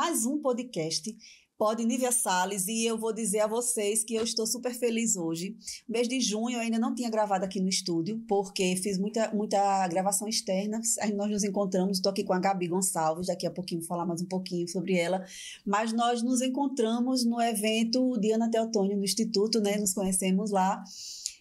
mais um podcast. Pode Nívia Salles, e eu vou dizer a vocês que eu estou super feliz hoje. Mês de junho eu ainda não tinha gravado aqui no estúdio, porque fiz muita gravação externa. Aí nós nos encontramos, estou aqui com a Gabi Gonçalves, daqui a pouquinho vou falar mais um pouquinho sobre ela, mas nós nos encontramos no evento Diana Teotônio no Instituto, né? Nos conhecemos lá.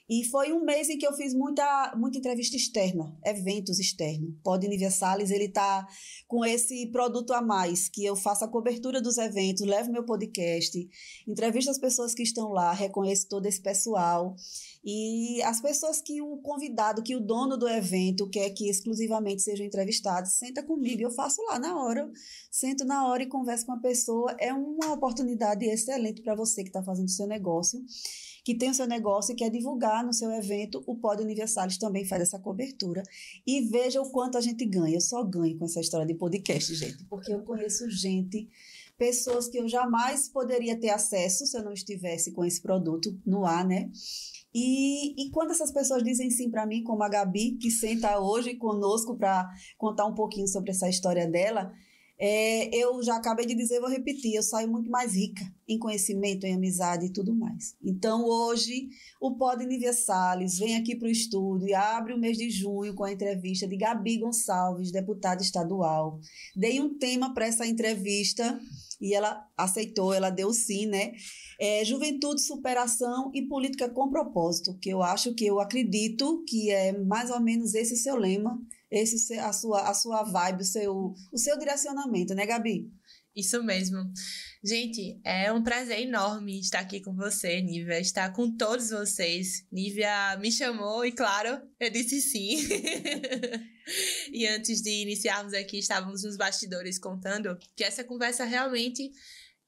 E foi um mês em que eu fiz muita entrevista externa, eventos externos. Pode Nívia Salles, ele está com esse produto a mais, que eu faço a cobertura dos eventos, levo meu podcast, entrevisto as pessoas que estão lá, reconheço todo esse pessoal. E as pessoas que o convidado, que o dono do evento quer que exclusivamente sejam entrevistados, senta comigo, eu faço lá na hora, sento na hora e converso com a pessoa. É uma oportunidade excelente para você que está fazendo o seu negócio, que tem o seu negócio e quer divulgar no seu evento. O Pode Nívia Salles também faz essa cobertura. E veja o quanto a gente ganha. Eu só ganho com essa história de podcast, gente, porque eu conheço pessoas que eu jamais poderia ter acesso se eu não estivesse com esse produto no ar, né? E quando essas pessoas dizem sim para mim, como a Gabi, que senta hoje conosco para contar um pouquinho sobre essa história dela, eu já acabei de dizer, vou repetir, eu saio muito mais rica em conhecimento, em amizade e tudo mais. Então, hoje, o Pode Nívia Salles vem aqui para o estúdio e abre o mês de junho com a entrevista de Gabi Gonçalves, deputada estadual. Dei um tema para essa entrevista e ela aceitou, ela deu sim, né? Juventude, superação e política com propósito, que eu acredito que é mais ou menos esse o seu lema, a sua vibe, o seu direcionamento, né, Gabi? Isso mesmo. Gente, é um prazer enorme estar aqui com você, Nívia, estar com todos vocês. Nívia me chamou e, claro, eu disse sim. E antes de iniciarmos aqui, estávamos nos bastidores contando que essa conversa realmente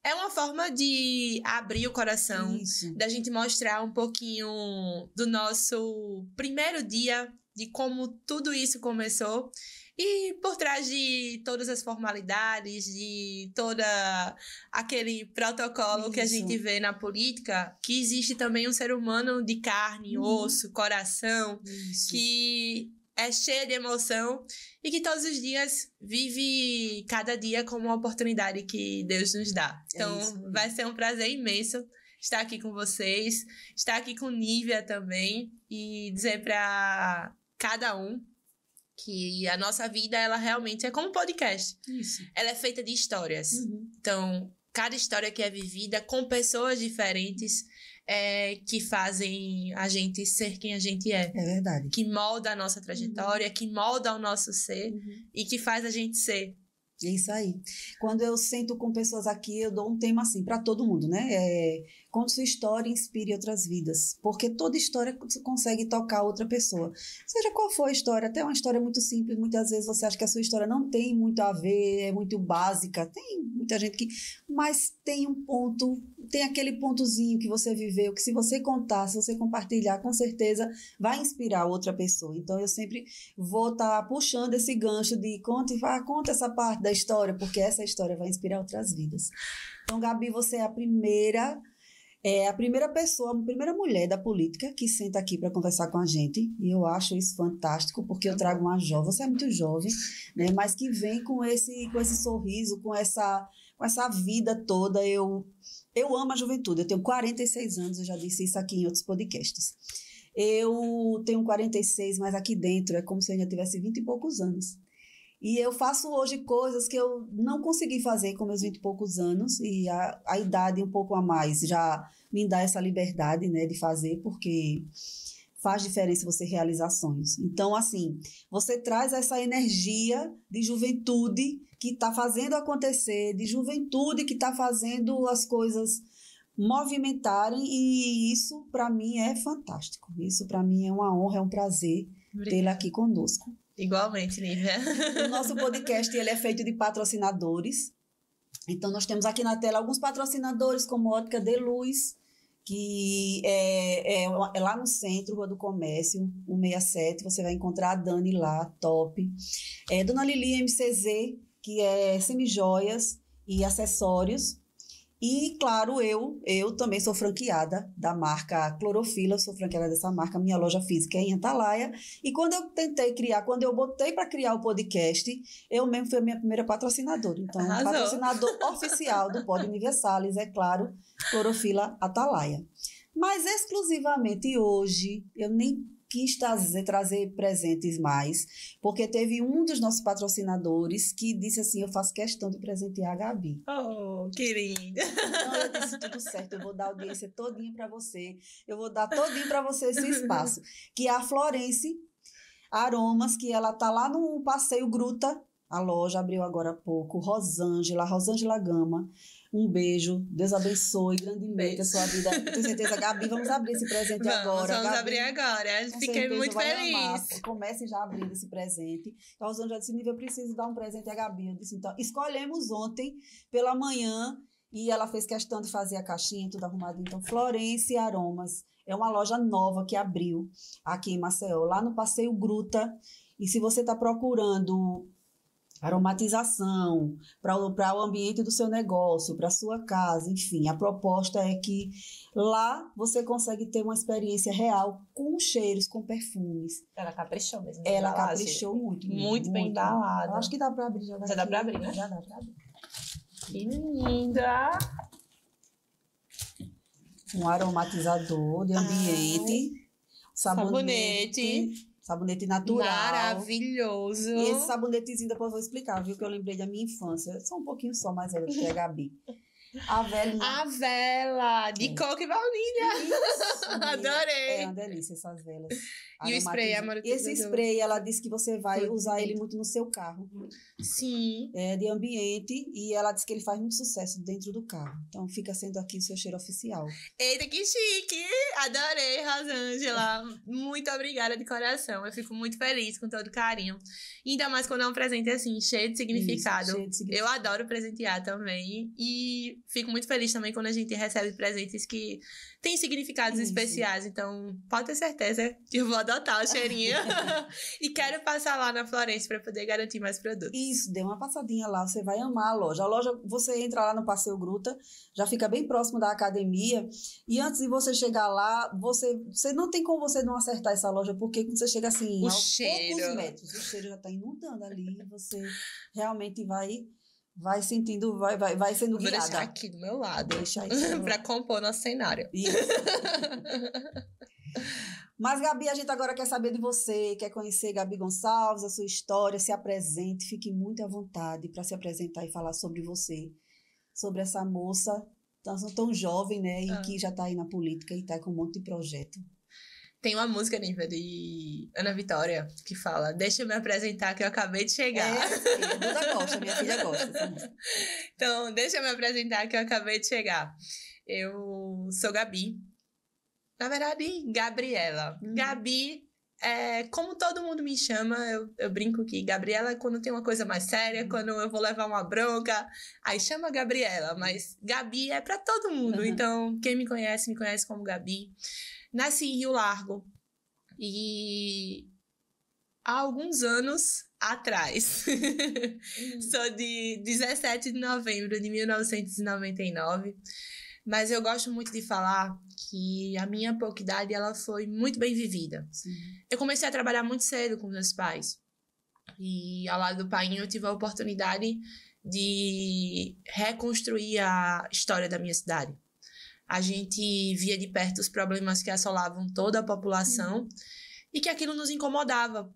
é uma forma de abrir o coração, da gente mostrar um pouquinho do nosso primeiro dia, de como tudo isso começou. E por trás de todas as formalidades, de todo aquele protocolo que a gente vê na política, que existe também um ser humano de carne, osso, coração, que é cheio de emoção e que todos os dias vive cada dia como uma oportunidade que Deus nos dá. Então, vai ser um prazer imenso estar aqui com vocês, estar aqui com Nívia também e dizer para cada um que a nossa vida, ela realmente é como um podcast. Isso. Ela é feita de histórias. Então, cada história que é vivida com pessoas diferentes que fazem a gente ser quem a gente é. É verdade. Que molda a nossa trajetória, que molda o nosso ser e que faz a gente ser. É isso aí. Quando eu sento com pessoas aqui, eu dou um tema assim para todo mundo, né? Conte sua história e inspire outras vidas. Porque toda história consegue tocar outra pessoa. Seja qual for a história, até uma história muito simples, muitas vezes você acha que a sua história não tem muito a ver, é muito básica. Tem muita gente que... Mas tem um ponto, tem aquele pontozinho que você viveu, que se você contar, se você compartilhar, com certeza vai inspirar outra pessoa. Então eu sempre vou estar puxando esse gancho de conta essa parte da história, porque essa história vai inspirar outras vidas. Então, Gabi, você é a primeira pessoa, a primeira mulher da política que senta aqui para conversar com a gente, e eu acho isso fantástico, porque eu trago uma jovem, você é muito jovem, né, mas que vem com esse sorriso, com essa vida toda. Eu amo a juventude, eu tenho 46 anos, eu já disse isso aqui em outros podcasts. Eu tenho 46, mas aqui dentro é como se eu ainda tivesse 20 e poucos anos. E eu faço hoje coisas que eu não consegui fazer com meus 20 e poucos anos, e a idade um pouco a mais já me dá essa liberdade, né, de fazer, porque faz diferença você realizar sonhos. Então, assim, você traz essa energia de juventude que está fazendo acontecer, de juventude que está fazendo as coisas movimentarem, e isso, para mim, é fantástico. Isso, para mim, é uma honra, é um prazer tê-la aqui conosco. Igualmente, Nívia. O nosso podcast ele é feito de patrocinadores. Então, nós temos aqui na tela alguns patrocinadores, como Ótica de Luz, que é lá no centro, Rua do Comércio, 167. Você vai encontrar a Dani lá, top. Dona Lili MCZ, que é semijoias e acessórios. E, claro, eu também sou franqueada da marca Clorofila, sou franqueada dessa marca, minha loja física é em Atalaia. E quando eu botei para criar o podcast, eu mesmo fui a minha primeira patrocinadora. Então, Arrasou. patrocinador oficial do Pod Universalis, é claro, Clorofila Atalaia. Mas exclusivamente hoje, eu nem quis trazer presentes mais, porque teve um dos nossos patrocinadores que disse assim, eu faço questão de presentear a Gabi. Oh, querida. Então eu disse, tudo certo, eu vou dar a audiência todinha para você, eu vou dar todinho para você esse espaço, que é a Florence Aromas, que ela tá lá no Passeio Gruta, a loja abriu agora há pouco, Rosângela Gama. Um beijo, Deus abençoe grandemente a sua vida. Com certeza, Gabi, vamos abrir esse presente agora. Vamos Gabi, abrir agora. Fiquei muito feliz. Comece já abrindo esse presente. Então, a Rosângela já disse, Nível, eu preciso dar um presente a Gabi. Eu disse, então, escolhemos ontem pela manhã e ela fez questão de fazer a caixinha, tudo arrumado. Então, Florence Aromas é uma loja nova que abriu aqui em Maceió, lá no Passeio Gruta. E se você está procurando aromatização para o ambiente do seu negócio, para a sua casa, enfim, a proposta é que lá você consegue ter uma experiência real com cheiros, com perfumes. Ela caprichou mesmo. Ela caprichou muito. Muito bem embalada. Eu acho que dá para abrir já. Já dá para abrir, né? Já dá para abrir. Que linda! Um aromatizador de ambiente. Sabonete natural. Maravilhoso. E esse sabonetezinho depois eu vou explicar, viu? Que eu lembrei da minha infância. Eu sou um pouquinho só mais velha do que a Gabi. A vela de coco e baunilha. Isso, adorei. É uma delícia essas velas. E o spray é maravilhoso. Esse spray, ela disse que você vai usar ele muito no seu carro. Sim. É de ambiente e ela disse que ele faz muito sucesso dentro do carro. Então fica sendo aqui o seu cheiro oficial. Eita, que chique! Adorei, Rosângela. Muito obrigada de coração. Eu fico muito feliz com todo carinho. Ainda mais quando é um presente assim, cheio de significado. Isso, cheio de significado. Eu adoro presentear também. E fico muito feliz também quando a gente recebe presentes que têm significados especiais. Então, pode ter certeza que eu vou adotar o cheirinho. E quero passar lá na Florence para poder garantir mais produtos. Isso, dê uma passadinha lá, você vai amar a loja. A loja, você entra lá no Passeio Gruta, já fica bem próximo da academia. E antes de você chegar lá, você não tem como você não acertar essa loja, porque quando você chega assim, o aos cheiro. poucos metros, o cheiro já está inundando ali. Você realmente vai sentindo, vai sendo guiada. Vou deixar aqui do meu lado. Deixa aí para compor nosso cenário. Isso. Mas, Gabi, a gente agora quer saber de você, quer conhecer Gabi Gonçalves, a sua história, se apresente, fique muito à vontade para se apresentar e falar sobre você, sobre essa moça tão jovem, né, e que já está aí na política e está com um monte de projeto. Tem uma música, Nível, de Ana Vitória, que fala, deixa eu me apresentar que eu acabei de chegar. A Duda gosta, minha filha gosta dessa música. Então, deixa eu me apresentar que eu acabei de chegar. Eu sou Gabi. Na verdade, Gabriela. Gabi, como todo mundo me chama, eu brinco que Gabriela é quando tem uma coisa mais séria, quando eu vou levar uma bronca, aí chama Gabriela, mas Gabi é pra todo mundo. Então, quem me conhece como Gabi. Nasci em Rio Largo e há alguns anos atrás, sou de 17 de novembro de 1999, mas eu gosto muito de falar que a minha pouca idade ela foi muito bem vivida. Sim. Eu comecei a trabalhar muito cedo com meus pais e ao lado do pai eu tive a oportunidade de reconstruir a história da minha cidade. A gente via de perto os problemas que assolavam toda a população e que aquilo nos incomodava.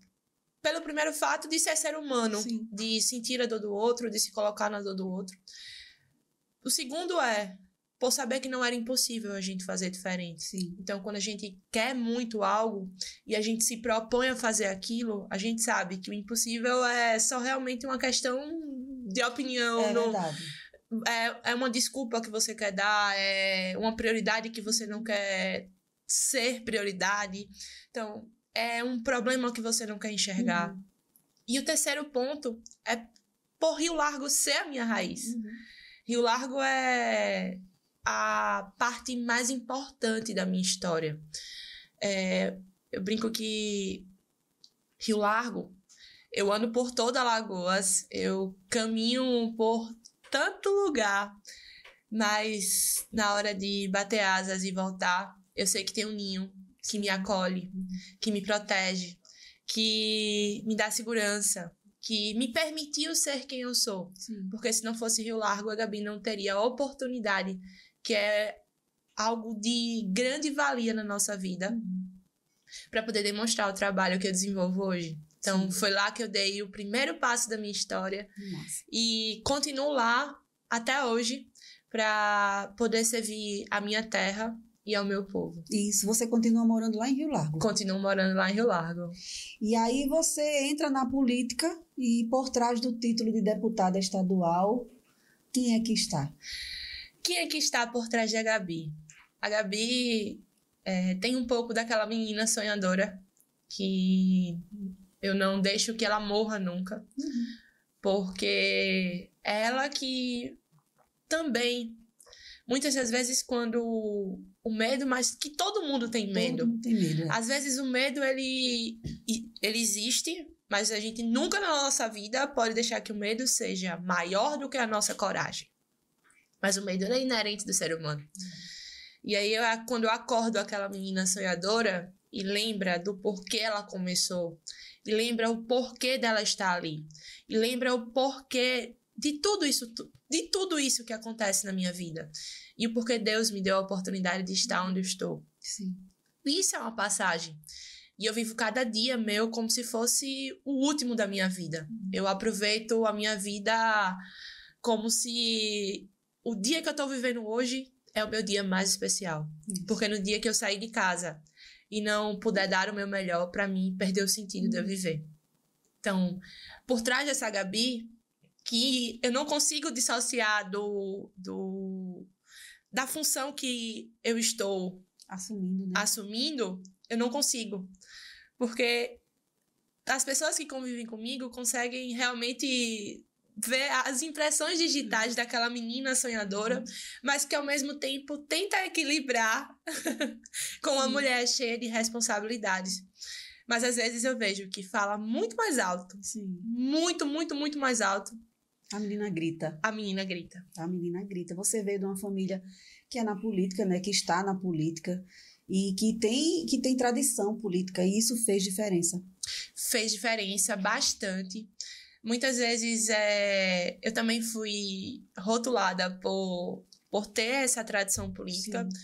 Pelo primeiro fato de ser humano, sim, de sentir a dor do outro, de se colocar na dor do outro. O segundo por saber que não era impossível a gente fazer diferente. Sim. Então, quando a gente quer muito algo e a gente se propõe a fazer aquilo, a gente sabe que o impossível é só realmente uma questão de opinião. É verdade. É uma desculpa que você quer dar, é uma prioridade que você não quer ser prioridade. Então, é um problema que você não quer enxergar. E o terceiro ponto é por Rio Largo ser a minha raiz. Rio Largo é a parte mais importante da minha história. Eu brinco que Rio Largo, eu ando por toda Alagoas, eu caminho por tanto lugar Mas na hora de bater asas e voltar, eu sei que tem um ninho que me acolhe, que me protege, que me dá segurança, que me permitiu ser quem eu sou. Sim. Porque se não fosse Rio Largo, a Gabi não teria a oportunidade, que é algo de grande valia na nossa vida, para poder demonstrar o trabalho que eu desenvolvo hoje. Então, foi lá que eu dei o primeiro passo da minha história. Nossa. E continuo lá até hoje para poder servir a minha terra e ao meu povo. Isso, você continua morando lá em Rio Largo. Continuo morando lá em Rio Largo. E aí você entra na política e por trás do título de deputada estadual, quem é que está? Quem é que está por trás da Gabi? A Gabi tem um pouco daquela menina sonhadora que eu não deixo que ela morra nunca. Porque é ela que também, muitas das vezes, quando o medo, mas que todo mundo tem medo. Todo mundo tem medo. Às vezes o medo, ele existe, mas a gente nunca na nossa vida pode deixar que o medo seja maior do que a nossa coragem. Mas o medo é inerente do ser humano. E aí, quando eu acordo aquela menina sonhadora e lembra do porquê ela começou, e lembra o porquê dela estar ali, e lembra o porquê de tudo isso que acontece na minha vida, e o porquê Deus me deu a oportunidade de estar onde eu estou. Sim. Isso é uma passagem. E eu vivo cada dia meu como se fosse o último da minha vida. Eu aproveito a minha vida como se o dia que eu estou vivendo hoje é o meu dia mais especial. Porque no dia que eu sair de casa e não puder dar o meu melhor, para mim, perdeu o sentido de eu viver. Então, por trás dessa Gabi, que eu não consigo dissociar da função que eu estou assumindo, eu não consigo. Porque as pessoas que convivem comigo conseguem realmente ver as impressões digitais daquela menina sonhadora, mas que ao mesmo tempo tenta equilibrar com uma mulher cheia de responsabilidades. Mas às vezes eu vejo que fala muito mais alto. Sim. Muito, muito, muito mais alto. A menina grita. A menina grita. A menina grita. Você veio de uma família que é na política, né? Que está na política e que tem tradição política, e isso fez diferença. Fez diferença bastante. Muitas vezes eu também fui rotulada por ter essa tradição política. Sim.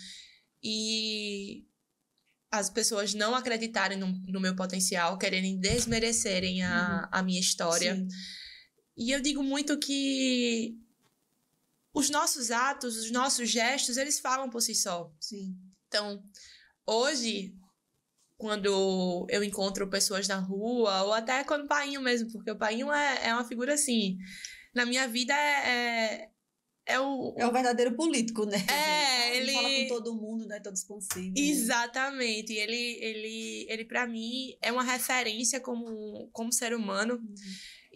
E as pessoas não acreditarem no meu potencial, quererem desmerecerem a minha história. Sim. E eu digo muito que os nossos atos, os nossos gestos, eles falam por si só. Sim. Então, hoje, quando eu encontro pessoas na rua, ou até quando o Painho mesmo, porque o Painho é uma figura assim, na minha vida é o verdadeiro político, né? Ele fala com todo mundo, né? Todo expansivo. Exatamente. Né? Ele para mim, é uma referência como ser humano.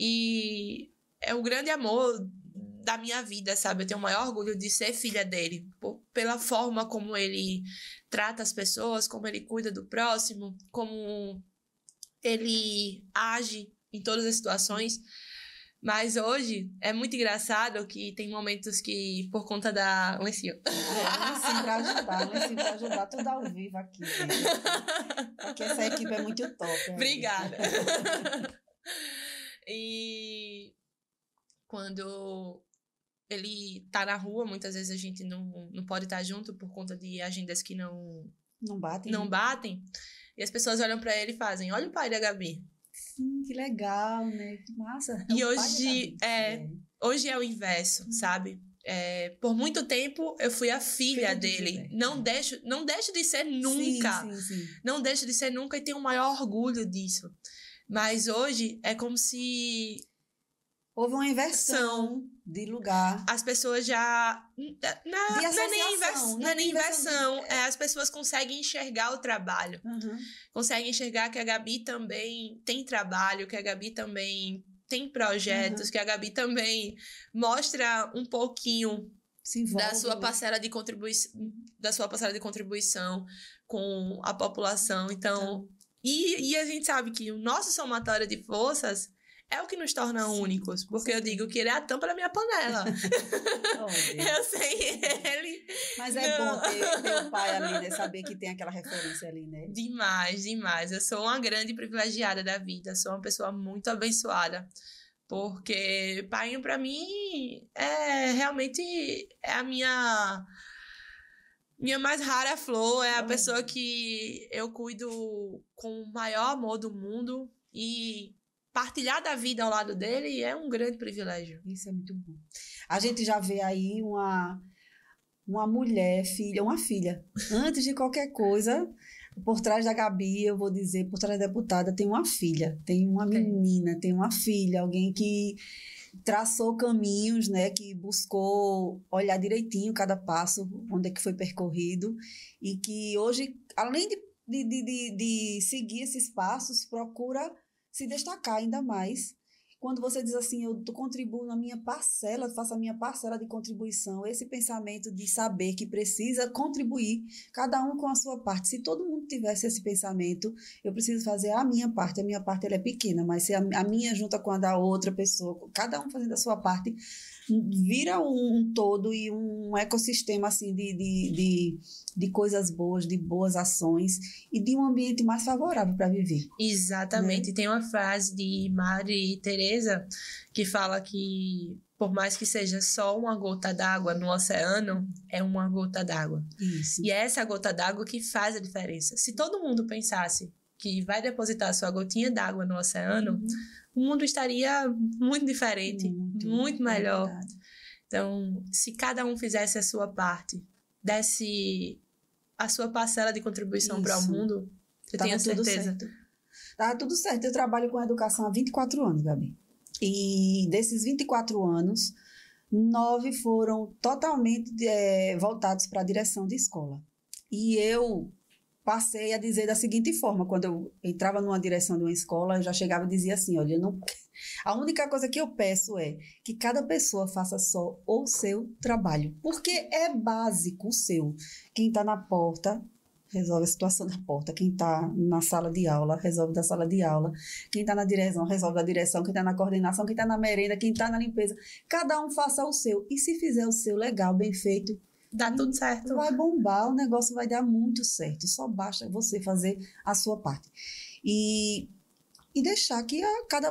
E é o grande amor da minha vida, sabe? Eu tenho o maior orgulho de ser filha dele, pela forma como ele trata as pessoas, como ele cuida do próximo, como ele age em todas as situações. Mas hoje é muito engraçado que tem momentos que, por conta da... Lencinho. Lencinho pra ajudar, tudo ao vivo aqui. Gente. Porque essa equipe é muito top. Obrigada. E quando ele tá na rua, muitas vezes a gente não pode estar junto por conta de agendas que não batem. E as pessoas olham pra ele e fazem, olha o pai da Gabi. Sim, que legal, né? Que massa. E hoje é o inverso, sabe? Por muito tempo eu fui a filha dele. Não deixo de ser nunca. Sim. Não deixo de ser nunca e tenho o maior orgulho disso. Mas hoje é como se... Houve uma inversão de lugar. As pessoas já... Não é nem inversão. As pessoas conseguem enxergar o trabalho. Conseguem enxergar que a Gabi também tem trabalho, que a Gabi também tem projetos, que a Gabi também mostra um pouquinho da sua parcela de contribuição com a população. Então... E a gente sabe que o nosso somatório de forças é o que nos torna únicos. Porque eu digo que ele é a tampa da minha panela. Eu sei ele. Mas é bom ter o pai ali, né? Saber que tem aquela referência ali, né? Demais, demais. Eu sou uma grande privilegiada da vida. Sou uma pessoa muito abençoada. Porque Painho, pra mim, realmente é a minha mais rara flor. É a pessoa que eu cuido com o maior amor do mundo. E partilhar da vida ao lado dele é um grande privilégio. Isso é muito bom. A gente já vê aí uma mulher, uma filha. Antes de qualquer coisa, por trás da Gabi, eu vou dizer, por trás da deputada, tem uma filha, tem uma menina, tem uma filha, alguém que traçou caminhos, né, que buscou olhar direitinho cada passo, onde é que foi percorrido, e que hoje, além de seguir esses passos, procura se destacar ainda mais. Quando você diz assim, eu contribuo na minha parcela, faço a minha parcela de contribuição, esse pensamento de saber que precisa contribuir, cada um com a sua parte. Se todo mundo tivesse esse pensamento, eu preciso fazer a minha parte ela é pequena, mas se a minha junta com a da outra pessoa, cada um fazendo a sua parte, vira um todo e um ecossistema assim de coisas boas, de boas ações e de um ambiente mais favorável para viver. Exatamente. Né? Tem uma frase de Madre Teresa que fala que por mais que seja só uma gota d'água no oceano, é uma gota d'água. Isso. E é essa gota d'água que faz a diferença. Se todo mundo pensasse que vai depositar sua gotinha d'água no oceano, o mundo estaria muito diferente, muito melhor. Então, se cada um fizesse a sua parte, desse a sua parcela de contribuição para o mundo, eu tenho certeza. Tá tudo certo. Eu trabalho com educação há 24 anos, Gabi. E desses 24 anos, 9 foram totalmente voltados para a direção de escola. E eu passei a dizer da seguinte forma, quando eu entrava numa direção de uma escola, eu já chegava e dizia assim, olha, a única coisa que eu peço é que cada pessoa faça só o seu trabalho, porque é básico o seu. Quem está na porta resolve a situação da porta, quem está na sala de aula resolve da sala de aula, quem está na direção resolve da direção, quem está na coordenação, quem está na merenda, quem está na limpeza, cada um faça o seu, e se fizer o seu legal, bem feito, dá tudo certo. Vai bombar, o negócio vai dar muito certo. Só basta você fazer a sua parte. E deixar que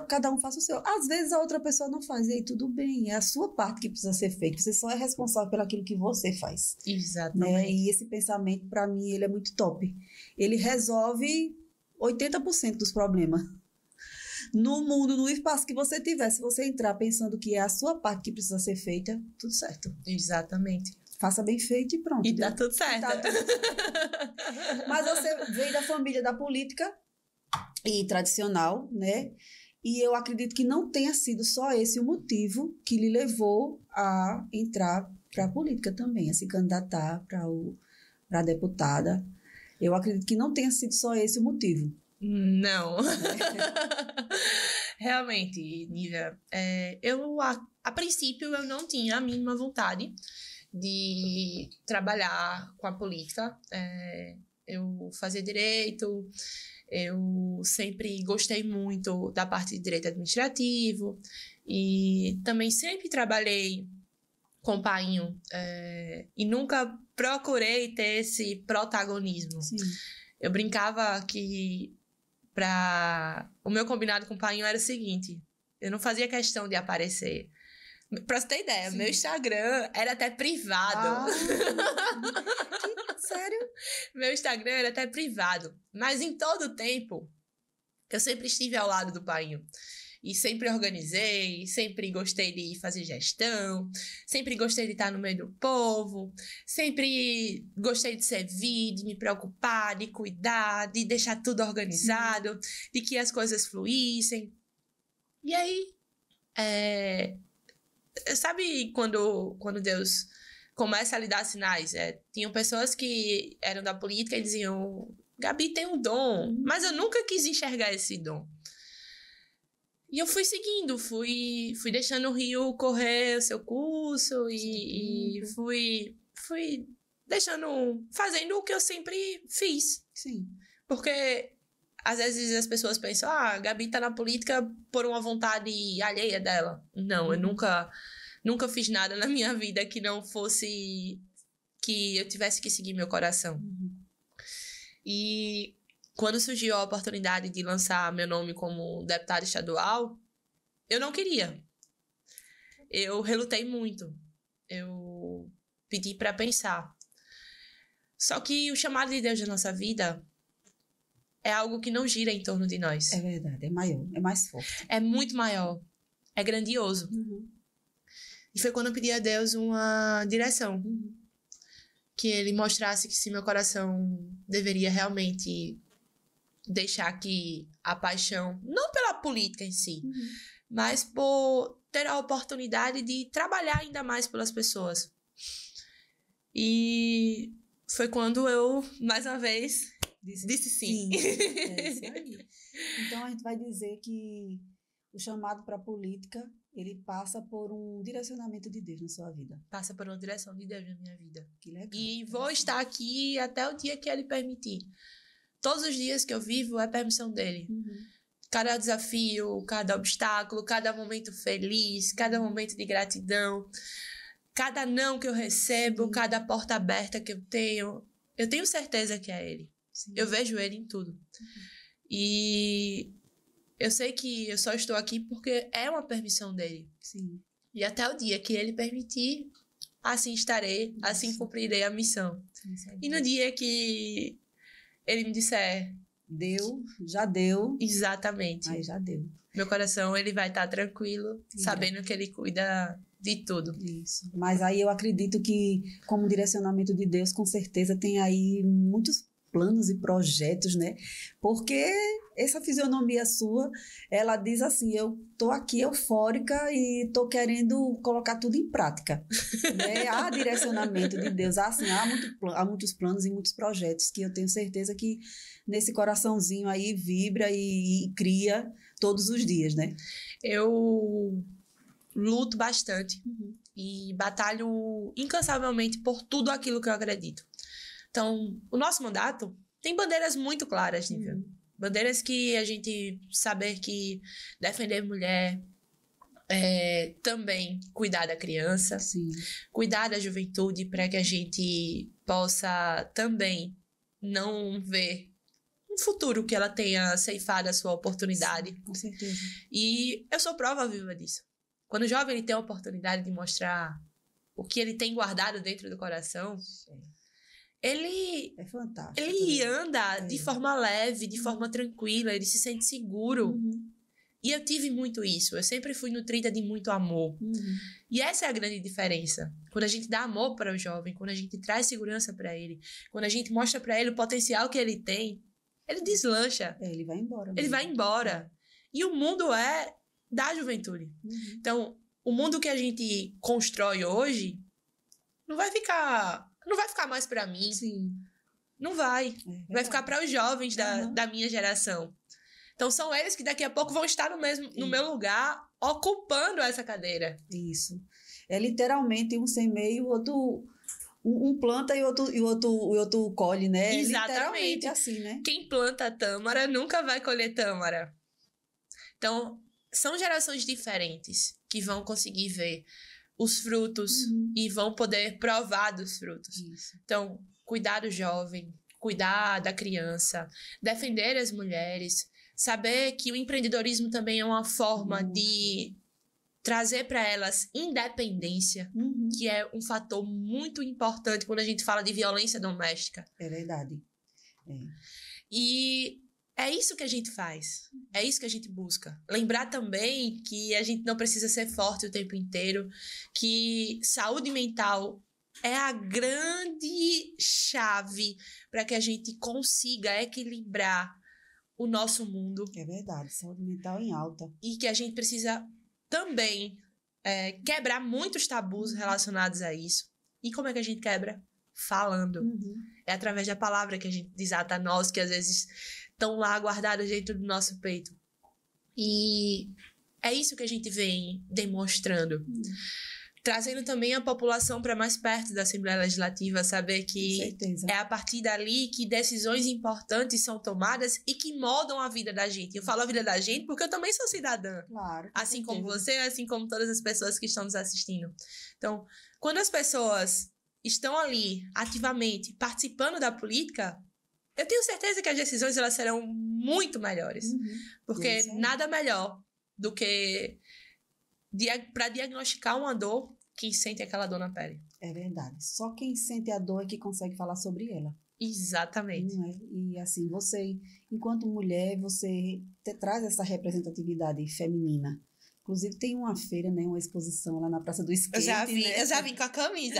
cada um faça o seu. Às vezes a outra pessoa não faz, e aí tudo bem, é a sua parte que precisa ser feita. Você só é responsável por aquilo que você faz. Exatamente. Né? E esse pensamento, para mim, ele é muito top. Ele resolve 80% dos problemas. No mundo, no espaço que você tiver, se você entrar pensando que é a sua parte que precisa ser feita, tudo certo. Exatamente. Faça bem feito e pronto. E dá tudo certo. Mas você veio da família da política e tradicional, né? E eu acredito que não tenha sido só esse o motivo que lhe levou a entrar para a política também, a se candidatar para deputada. Eu acredito que não tenha sido só esse o motivo. Não. Realmente, Nívia, a princípio eu não tinha a mínima vontade de trabalhar com a política. Eu fazia direito, eu sempre gostei muito da parte de direito administrativo e também sempre trabalhei com o Painho e nunca procurei ter esse protagonismo. Sim. Eu brincava que o meu combinado com o Painho era o seguinte, eu não fazia questão de aparecer. Pra você ter ideia, meu Instagram era até privado. Sério? Meu Instagram era até privado. Mas em todo o tempo, eu sempre estive ao lado do Painho. E sempre organizei, sempre gostei de fazer gestão, sempre gostei de estar no meio do povo, sempre gostei de servir, de me preocupar, de cuidar, de deixar tudo organizado, de que as coisas fluíssem. E aí, sabe quando Deus começa a lhe dar sinais? Tinham pessoas que eram da política e diziam, Gabi tem um dom, mas eu nunca quis enxergar esse dom. E eu fui seguindo, fui deixando o rio correr o seu curso e fui fazendo o que eu sempre fiz. Sim. Porque às vezes as pessoas pensam, a Gabi tá na política por uma vontade alheia dela. Não, eu nunca fiz nada na minha vida que não fosse que eu tivesse que seguir meu coração. E quando surgiu a oportunidade de lançar meu nome como deputada estadual, eu não queria. Eu relutei muito. Eu pedi para pensar. Só que o chamado de Deus na nossa vida é algo que não gira em torno de nós. É verdade, é maior, é mais forte. É muito maior. É grandioso. E foi quando eu pedi a Deus uma direção. Que Ele mostrasse que se meu coração deveria realmente deixar que a paixão, não pela política em si, mas por ter a oportunidade de trabalhar ainda mais pelas pessoas. E foi quando eu, mais uma vez, disse sim. É isso aí. Então, a gente vai dizer que o chamado para a política, ele passa por um direcionamento de Deus na sua vida. Passa por uma direção de Deus na minha vida. Que legal. E vou estar aqui até o dia que Ele permitir. Todos os dias que eu vivo é permissão dele. Cada desafio, cada obstáculo, cada momento feliz, cada momento de gratidão, cada não que eu recebo, cada porta aberta que eu tenho certeza que é Ele. Sim. Eu vejo Ele em tudo. E eu sei que eu só estou aqui porque é uma permissão dele. Sim. E até o dia que Ele permitir, assim estarei, assim cumprirei a missão. Sim. E no dia que Ele me disser... Deu, já deu. Exatamente. Aí já deu. Meu coração, ele vai estar tranquilo, sabendo que Ele cuida de tudo. Isso. Mas aí eu acredito que, como direcionamento de Deus, com certeza tem aí muitos planos e projetos, né? Porque essa fisionomia sua, ela diz assim, eu tô aqui eufórica e tô querendo colocar tudo em prática, né? Há direcionamento de Deus, assim, há muitos planos e muitos projetos que eu tenho certeza que nesse coraçãozinho aí vibra e cria todos os dias, né? Eu luto bastante e batalho incansavelmente por tudo aquilo que eu acredito. Então, o nosso mandato tem bandeiras muito claras, Nívia. Bandeiras que a gente saber que defender mulher, também cuidar da criança, Sim. Cuidar da juventude para que a gente possa também não ver um futuro que ela tenha ceifado a sua oportunidade. Sim, com certeza. E eu sou prova viva disso. Quando o jovem ele tem a oportunidade de mostrar o que ele tem guardado dentro do coração... Ele é fantástico. Ele anda de forma leve, de forma tranquila, ele se sente seguro. E eu tive muito isso. Eu sempre fui nutrida de muito amor. E essa é a grande diferença. Quando a gente dá amor para o jovem, quando a gente traz segurança para ele, quando a gente mostra para ele o potencial que ele tem, ele deslancha. Ele vai embora. Ele vai embora. E o mundo é da juventude. Então, o mundo que a gente constrói hoje não vai ficar mais para mim. Sim. Não vai. Vai ficar para os jovens da minha geração. Então, são eles que daqui a pouco vão estar no meu lugar, ocupando essa cadeira. Isso. É literalmente um semeia, o outro... Um planta e o outro colhe, né? Exatamente. Literalmente assim, né? Quem planta tâmara nunca vai colher tâmara. Então, são gerações diferentes que vão conseguir ver os frutos e vão poder provar dos frutos. Isso. Então, cuidar do jovem, cuidar da criança, defender as mulheres, saber que o empreendedorismo também é uma forma de trazer para elas independência, que é um fator muito importante quando a gente fala de violência doméstica. É verdade. E é isso que a gente faz, é isso que a gente busca. Lembrar também que a gente não precisa ser forte o tempo inteiro, que saúde mental é a grande chave para que a gente consiga equilibrar o nosso mundo. É verdade, saúde mental em alta. E que a gente precisa também quebrar muitos tabus relacionados a isso. E como é que a gente quebra? Falando. É através da palavra que a gente desata nós, que às vezes estão lá guardadas dentro do nosso peito. E é isso que a gente vem demonstrando. trazendo também a população para mais perto da Assembleia Legislativa, saber que é a partir dali que decisões importantes são tomadas e que moldam a vida da gente. Eu falo a vida da gente porque eu também sou cidadã. Claro. Assim como você, assim como todas as pessoas que estão nos assistindo. Então, quando as pessoas estão ali ativamente participando da política, eu tenho certeza que as decisões elas serão muito melhores. Porque nada melhor do que para diagnosticar uma dor, quem sente aquela dor na pele. É verdade. Só quem sente a dor é que consegue falar sobre ela. Exatamente. Não é? E assim, você, enquanto mulher, você traz essa representatividade feminina. Inclusive, tem uma feira, né, uma exposição lá na Praça do Skate. Eu já vim com a camisa.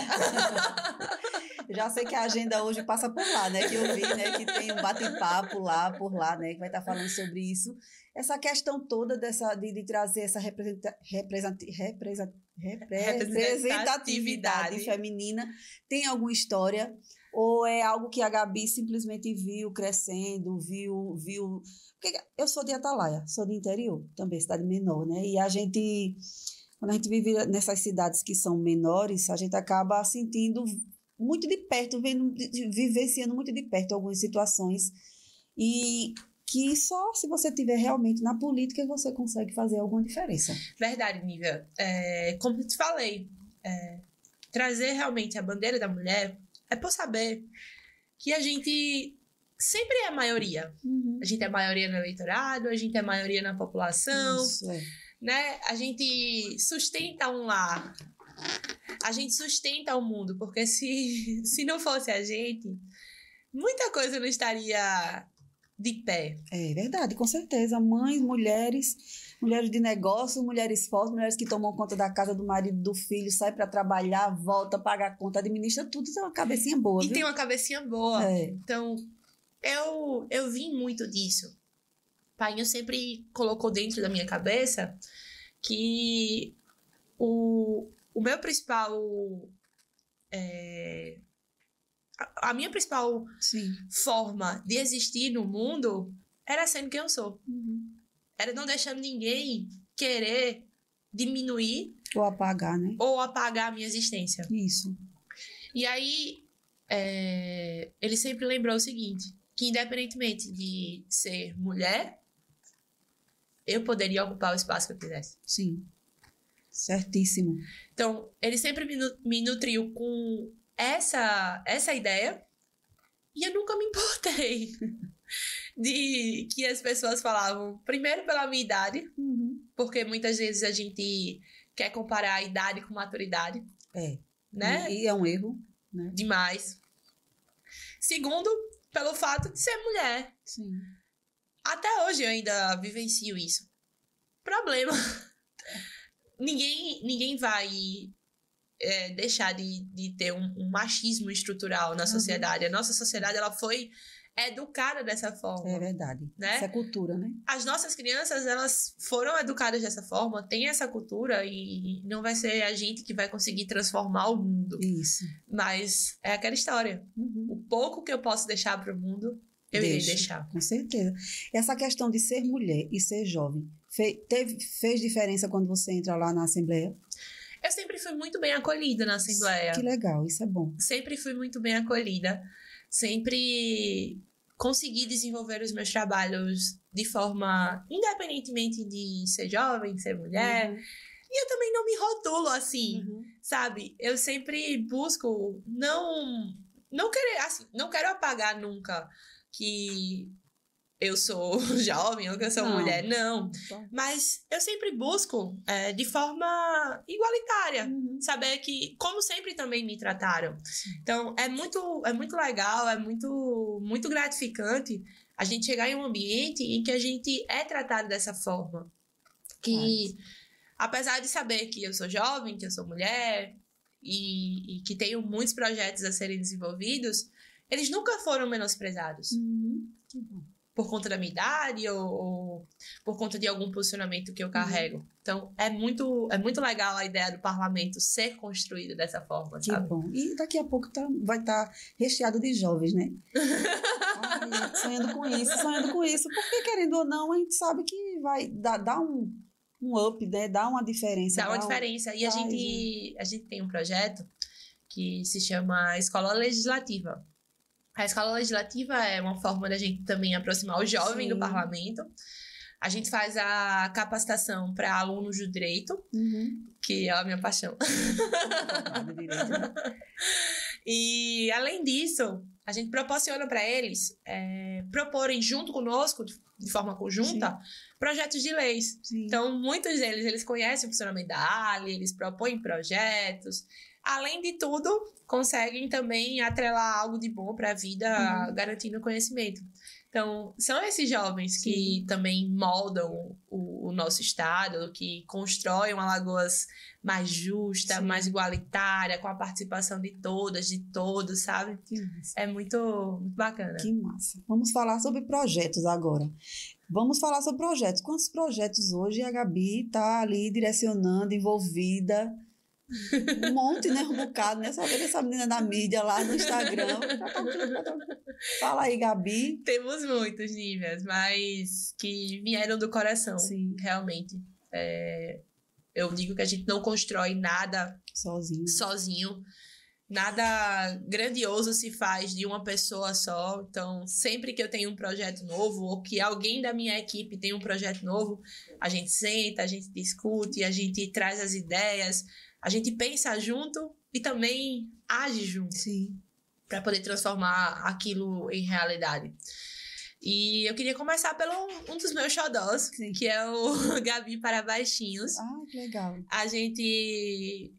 Já sei que a agenda hoje passa por lá, né? Que eu vi, né? Que tem um bate-papo lá, por lá, né? Que vai estar falando sobre isso. Essa questão toda de trazer essa representatividade feminina. Tem alguma história? Ou é algo que a Gabi simplesmente viu crescendo, viu... Porque eu sou de Atalaia, sou de interior, também cidade menor, né? E quando a gente vive nessas cidades que são menores, a gente acaba sentindo muito de perto, vivenciando muito de perto algumas situações e que só se você estiver realmente na política você consegue fazer alguma diferença. Verdade, Nívia. Como eu te falei, trazer realmente a bandeira da mulher é por saber que a gente sempre é a maioria. A gente é a maioria no eleitorado, a gente é a maioria na população. Isso, né? A gente sustenta um lar. A gente sustenta o mundo, porque se não fosse a gente, muita coisa não estaria de pé. É verdade, com certeza. Mães, mulheres de negócio, mulheres fortes, mulheres que tomam conta da casa, do marido, do filho, sai para trabalhar, volta, paga a conta, administra tudo, tem uma cabecinha boa. E tem uma cabecinha boa. Então, eu vim muito disso. Pai sempre colocou dentro da minha cabeça que o meu principal... a minha principal forma de existir no mundo era sendo quem eu sou. Era não deixando ninguém querer diminuir... Ou apagar, né? Ou apagar a minha existência. Isso. E aí, ele sempre lembrou o seguinte, que independentemente de ser mulher, eu poderia ocupar o espaço que eu quisesse. Sim. Certíssimo. Então, ele sempre me nutriu com essa ideia e eu nunca me importei de que as pessoas falavam, primeiro pela minha idade, porque muitas vezes a gente quer comparar a idade com maturidade. Né? E é um erro, né? Demais. Segundo, pelo fato de ser mulher. Sim. Até hoje eu ainda vivencio isso. Problema. Ninguém vai deixar de ter um machismo estrutural na sociedade. A nossa sociedade ela foi educada dessa forma. É verdade. Né? Essa é cultura, né? As nossas crianças, elas foram educadas dessa forma, têm essa cultura e não vai ser a gente que vai conseguir transformar o mundo. Isso. Mas é aquela história. O pouco que eu posso deixar para o mundo, eu irei deixar. Com certeza. Essa questão de ser mulher e ser jovem, fez diferença quando você entra lá na Assembleia? Eu sempre fui muito bem acolhida na Assembleia. Que legal, isso é bom. Sempre fui muito bem acolhida. Sempre consegui desenvolver os meus trabalhos de forma, independentemente de ser jovem, de ser mulher. E eu também não me rotulo assim, sabe? Eu sempre busco não quero apagar nunca que eu sou jovem ou que eu sou mulher, não. Mas eu sempre busco de forma igualitária, saber que, como sempre também me trataram. Então, é muito legal, é muito gratificante a gente chegar em um ambiente em que a gente é tratado dessa forma. Que, apesar de saber que eu sou jovem, que eu sou mulher e que tenho muitos projetos a serem desenvolvidos, eles nunca foram menosprezados. Que bom. Por conta da minha idade ou por conta de algum posicionamento que eu carrego. Então, é muito legal a ideia do parlamento ser construído dessa forma, sabe? Que bom. E daqui a pouco vai estar recheado de jovens, né? Sonhando com isso. Porque, querendo ou não, a gente sabe que vai dar um um up, né? Dá uma diferença. Dá uma diferença. E a gente tem um projeto que se chama Escola Legislativa. A Escola Legislativa é uma forma da gente também aproximar o jovem do parlamento. A gente faz a capacitação para alunos do direito, que é a minha paixão. E, além disso, a gente proporciona para eles proporem junto conosco, de forma conjunta, projetos de leis. Sim. Então, muitos deles, eles conhecem o funcionamento da ALE, eles propõem projetos. Além de tudo, conseguem também atrelar algo de bom para a vida, garantindo conhecimento. Então, são esses jovens que também moldam o nosso estado, que constroem uma Alagoas mais justa, mais igualitária, com a participação de todas, de todos, sabe? É muito bacana. Que massa. Vamos falar sobre projetos agora. Quantos projetos hoje a Gabi está ali direcionando, envolvida? Um monte, né? Um bocado, né? Só ver essa menina da mídia lá no Instagram. Fala aí, Gabi. Temos muitos, Níveas, mas que vieram do coração, realmente. Eu digo que a gente não constrói nada sozinho. Nada grandioso se faz de uma pessoa só. Então, sempre que eu tenho um projeto novo ou que alguém da minha equipe tem um projeto novo, a gente senta, a gente discute, a gente traz as ideias, a gente pensa junto e também age junto. Para poder transformar aquilo em realidade. E eu queria começar pelo um dos meus xodós, que é o Gabi para Baixinhos. Que legal. A gente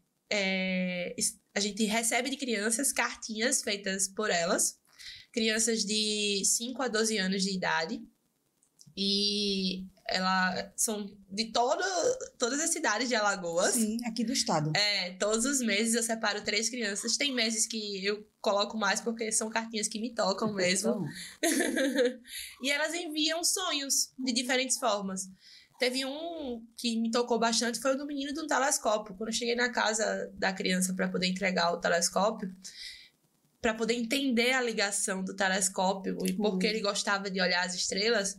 recebe de crianças cartinhas feitas por elas, crianças de 5 a 12 anos de idade, e elas são de todas as cidades de Alagoas. Sim, aqui do estado. Todos os meses eu separo 3 crianças. Tem meses que eu coloco mais porque são cartinhas que me tocam mesmo. E elas enviam sonhos de diferentes formas. Teve um que me tocou bastante, foi o do menino de um telescópio. Quando eu cheguei na casa da criança para poder entregar o telescópio, para poder entender a ligação do telescópio e por que ele gostava de olhar as estrelas,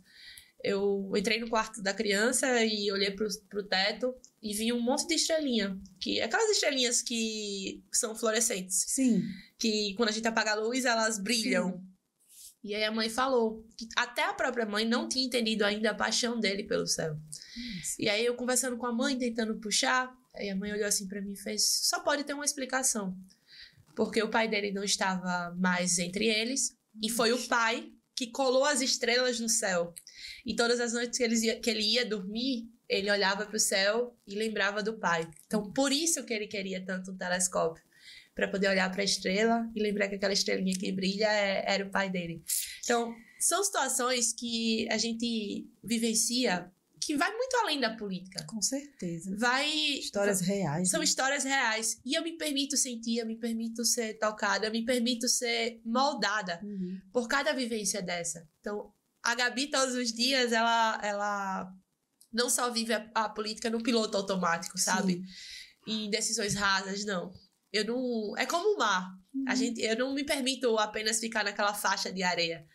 eu entrei no quarto da criança e olhei pro teto e vi um monte de estrelinha. Aquelas estrelinhas que são fluorescentes. Sim. Que quando a gente apaga a luz, elas brilham. Sim. E aí a mãe falou que até a própria mãe não tinha entendido ainda a paixão dele pelo céu. E aí eu conversando com a mãe, tentando puxar, aí a mãe olhou assim pra mim e fez: só pode ter uma explicação. Porque o pai dele não estava mais entre eles e foi o pai que colou as estrelas no céu. E todas as noites que ele ia dormir, ele olhava para o céu e lembrava do pai. Então, por isso que ele queria tanto um telescópio. Para poder olhar para a estrela e lembrar que aquela estrelinha que brilha era o pai dele. Então, são situações que a gente vivencia que vai muito além da política. Com certeza. Histórias reais. São histórias reais. E eu me permito sentir, eu me permito ser tocada, eu me permito ser moldada por cada vivência dessa. Então, a Gabi, todos os dias, ela não só vive a política no piloto automático, sabe? Em decisões rasas, não. É como o mar. Eu não me permito apenas ficar naquela faixa de areia.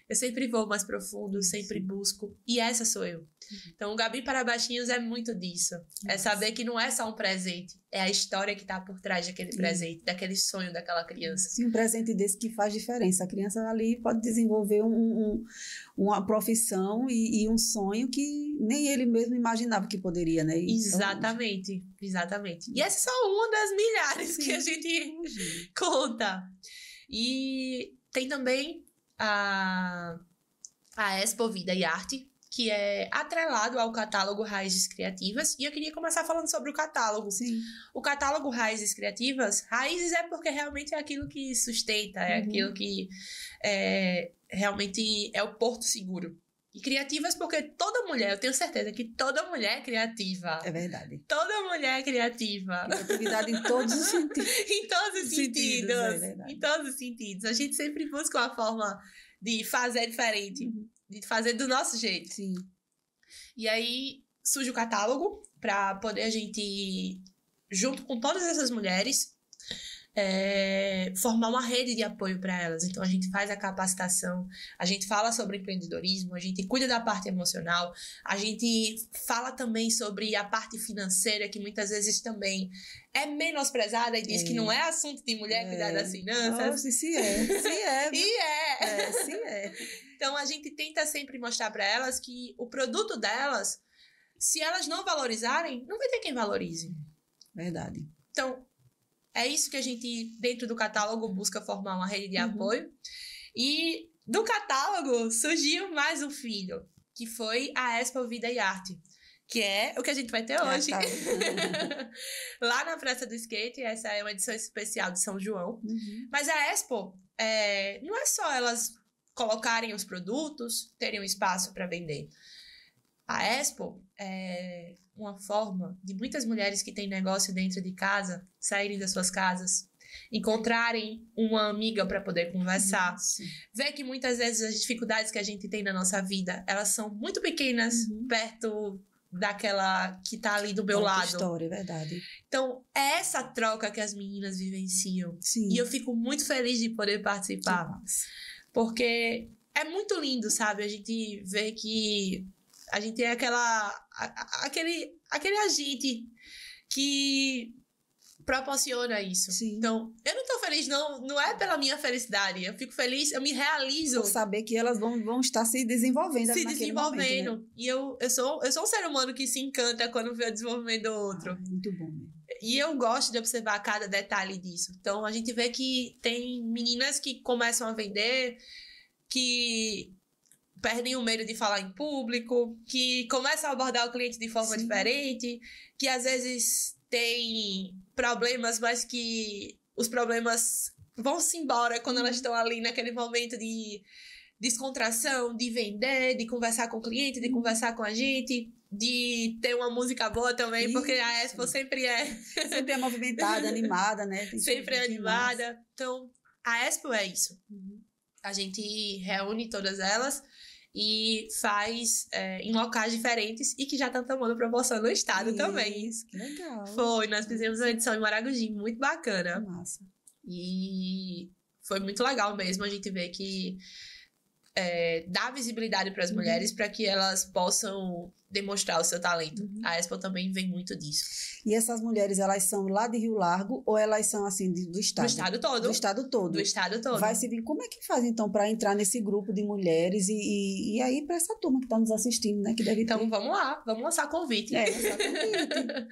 Eu sempre vou mais profundo, sempre busco. E essa sou eu. Então, o Gabi para Baixinhos é muito disso. É saber que não é só um presente. É a história que está por trás daquele presente, daquele sonho daquela criança. Sim, um presente desse que faz diferença. A criança ali pode desenvolver uma profissão e um sonho que nem ele mesmo imaginava que poderia, né? Exatamente. E essa é só uma das milhares que a gente conta. E tem também a Expo Vida e Arte, que é atrelado ao catálogo Raízes Criativas. E eu queria começar falando sobre o catálogo. O catálogo Raízes Criativas, raízes é porque realmente é aquilo que sustenta, é aquilo que realmente é o porto seguro. E criativas porque toda mulher, eu tenho certeza que toda mulher é criativa. É verdade. Toda mulher é criativa. Criatividade em todos os sentidos. Em todos os sentidos. É verdade. Em todos os sentidos. A gente sempre busca uma forma de fazer diferente. De fazer do nosso jeito. Sim. E aí surge o catálogo para poder a gente, junto com todas essas mulheres, formar uma rede de apoio para elas. Então, a gente faz a capacitação, a gente fala sobre empreendedorismo, a gente cuida da parte emocional, a gente fala também sobre a parte financeira, que muitas vezes também é menosprezada e diz que não é assunto de mulher cuidar das finanças. Nossa, se é. E é. Se é. Então, a gente tenta sempre mostrar para elas que o produto delas, se elas não valorizarem, não vai ter quem valorize. Verdade. Então, é isso que a gente, dentro do catálogo, busca formar uma rede de apoio. E do catálogo surgiu mais um filho, que foi a Expo Vida e Arte, que é o que a gente vai ter hoje. Lá na Praça do Skate, essa é uma edição especial de São João. Mas a Expo, não é só elas colocarem os produtos, terem um espaço para vender. A Expo é uma forma de muitas mulheres que têm negócio dentro de casa saírem das suas casas, encontrarem uma amiga para poder conversar, ver que muitas vezes as dificuldades que a gente tem na nossa vida, elas são muito pequenas perto daquela que tá ali do meu lado. História, é verdade. Então, é essa troca que as meninas vivenciam. Sim. E eu fico muito feliz de poder participar. Porque é muito lindo, sabe? A gente vê que a gente é aquele agente que proporciona isso. Sim. Então, eu não tô feliz, não é pela minha felicidade. Eu fico feliz, eu me realizo. Por saber que elas vão estar se desenvolvendo. Se desenvolvendo. Momento, né? E eu sou um ser humano que se encanta quando vê o desenvolvimento do outro. Muito bom mesmo. E eu gosto de observar cada detalhe disso. Então, a gente vê que tem meninas que começam a vender, que perdem o medo de falar em público, que começam a abordar o cliente de forma diferente, que às vezes tem problemas, mas que os problemas vão-se embora quando elas estão ali naquele momento de descontração, de vender, de conversar com o cliente, de conversar com a gente, de ter uma música boa também, porque a Expo sempre é... Sempre é movimentada, animada, né? Sempre é animada. Então, a Expo é isso. A gente reúne todas elas e faz em locais diferentes e que já estão tomando promoção no estado também. Isso, que legal. Foi, nós fizemos uma edição em Maragogi, muito bacana. Que massa. E foi muito legal mesmo a gente ver que dá visibilidade para as mulheres para que elas possam demonstrar o seu talento. A Expo também vem muito disso. E essas mulheres, elas são lá de Rio Largo ou elas são assim do estado? Do estado todo. Do estado todo. Do estado todo. Vai se vir. Como é que faz então para entrar nesse grupo de mulheres e aí para essa turma que está nos assistindo, né? Que deve então ter... vamos lá, vamos lançar convite. Lançar convite.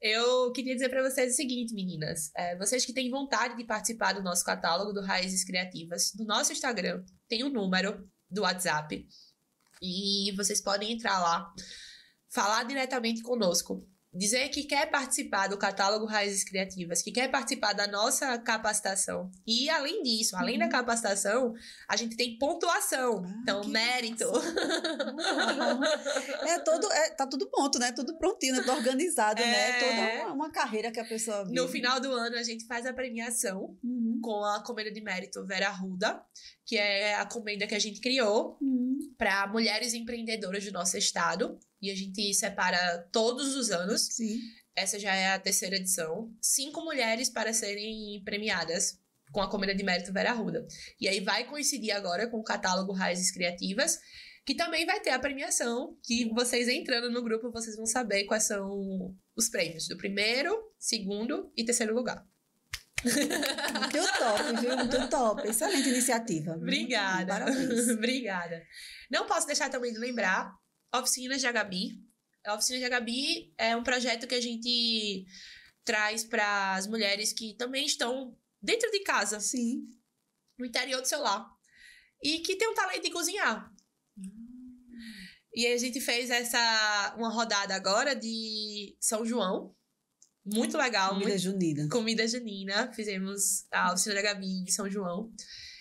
Eu queria dizer para vocês o seguinte, meninas. Vocês que têm vontade de participar do nosso catálogo do Raízes Criativas, do nosso Instagram, tem um número do WhatsApp. E vocês podem entrar lá, falar diretamente conosco, dizer que quer participar do catálogo Raízes Criativas, que quer participar da nossa capacitação. E, além disso, além da capacitação, a gente tem pontuação. Então, mérito. Tá tudo pronto, né? Tudo prontinho, né? Tudo organizado, né? Toda uma carreira que a pessoa vive. No final do ano, a gente faz a premiação com a Comenda de Mérito Vera Arruda, que é a comenda que a gente criou para mulheres empreendedoras do nosso estado. E a gente separa todos os anos. Sim. Essa já é a 3ª edição. 5 mulheres para serem premiadas com a Comenda de Mérito Vera Arruda. E aí vai coincidir agora com o catálogo Raízes Criativas, que também vai ter a premiação, que vocês entrando no grupo, vocês vão saber quais são os prêmios do 1º, 2º e 3º lugar. Muito top, viu? Muito top. Excelente iniciativa. Obrigada. Parabéns. Obrigada. Não posso deixar também de lembrar Oficinas de Gabi. A Oficina de Gabi é um projeto que a gente traz para as mulheres que também estão dentro de casa. Sim. No interior do seu lar. E que tem um talento de cozinhar. E a gente fez uma rodada agora de São João. Muito legal. Comida junina. Comida junina. Fizemos a Oficina da Gabi de São João.